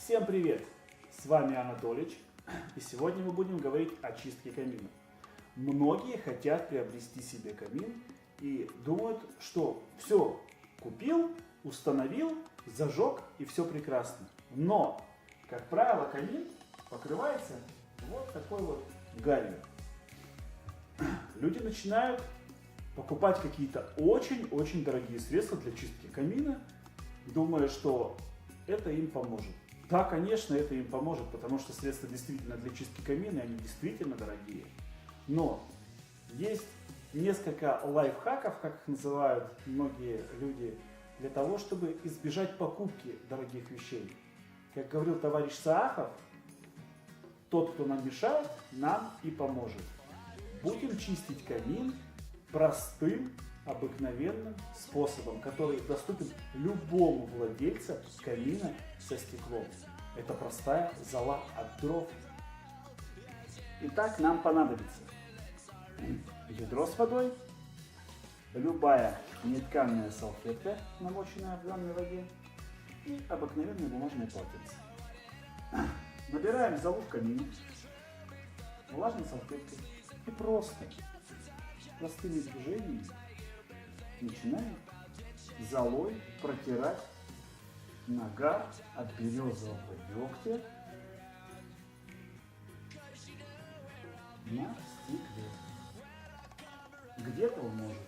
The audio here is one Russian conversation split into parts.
Всем привет! С вами Анатолич, и сегодня мы будем говорить о чистке камина. Многие хотят приобрести себе камин и думают, что все, купил, установил, зажег и все прекрасно. Но, как правило, камин покрывается вот такой вот гарью. Люди начинают покупать какие-то очень-очень дорогие средства для чистки камина, думая, что это им поможет. Да, конечно, это им поможет, потому что средства действительно для чистки камина, они действительно дорогие. Но есть несколько лайфхаков, как их называют многие люди, для того, чтобы избежать покупки дорогих вещей. Как говорил товарищ Саахов, тот, кто нам мешает, нам и поможет. Будем чистить камин простым, обыкновенным способом, который доступен любому владельцу камина со стеклом. Это простая зола от дров. Итак, нам понадобится ведро с водой, любая нетканная салфетка, намоченная в ванной воде, и обыкновенное бумажное полотенце. Набираем золу в камине влажной салфеткой и просто простыми движениями начинаем золой протирать нагар от березового дегтя на стекле. Где-то он может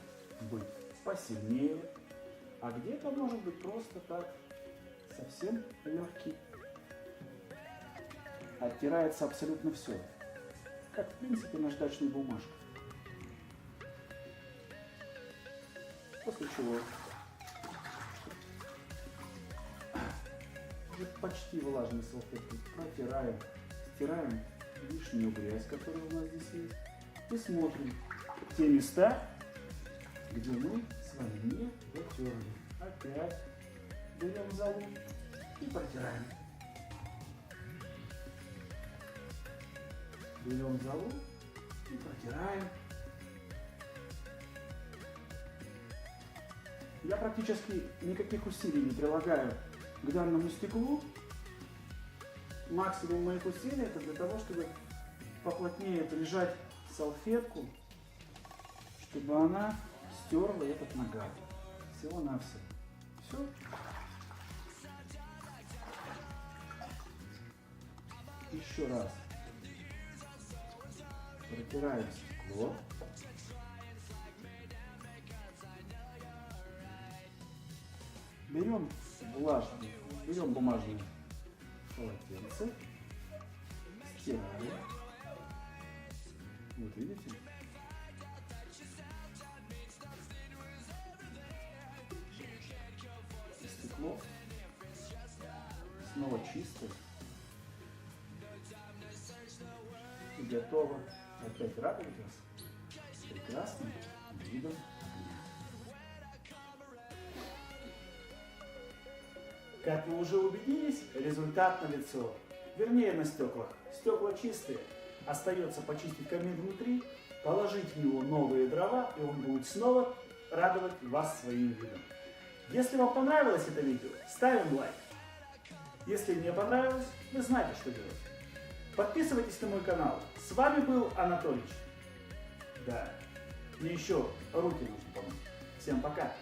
быть посильнее, а где-то может быть просто так, совсем легкий. Оттирается абсолютно все, как в принципе наждачная бумажка. После чего уже почти влажной салфеткой протираем, стираем лишнюю грязь, которая у нас здесь есть, и смотрим те места, где мы с вами не дотерли. Опять берем золу и протираем. Берем золу и протираем. Я практически никаких усилий не прилагаю к данному стеклу. Максимум моих усилий это для того, чтобы поплотнее прижать салфетку, чтобы она стерла этот нагар. Всего-навсего. Все. Еще раз. Протираем стекло. Берем бумажное полотенце, стираем. Вот видите? Стекло снова чистое и готово опять радовать вас прекрасным видом. Как вы уже убедились, результат налицо. Вернее, на стеклах. Стекла чистые. Остается почистить камин внутри, положить в него новые дрова, и он будет снова радовать вас своим видом. Если вам понравилось это видео, ставим лайк. Если не понравилось, вы знаете, что делать. Подписывайтесь на мой канал. С вами был Анатолич. Да, мне еще руки нужно помыть. Всем пока.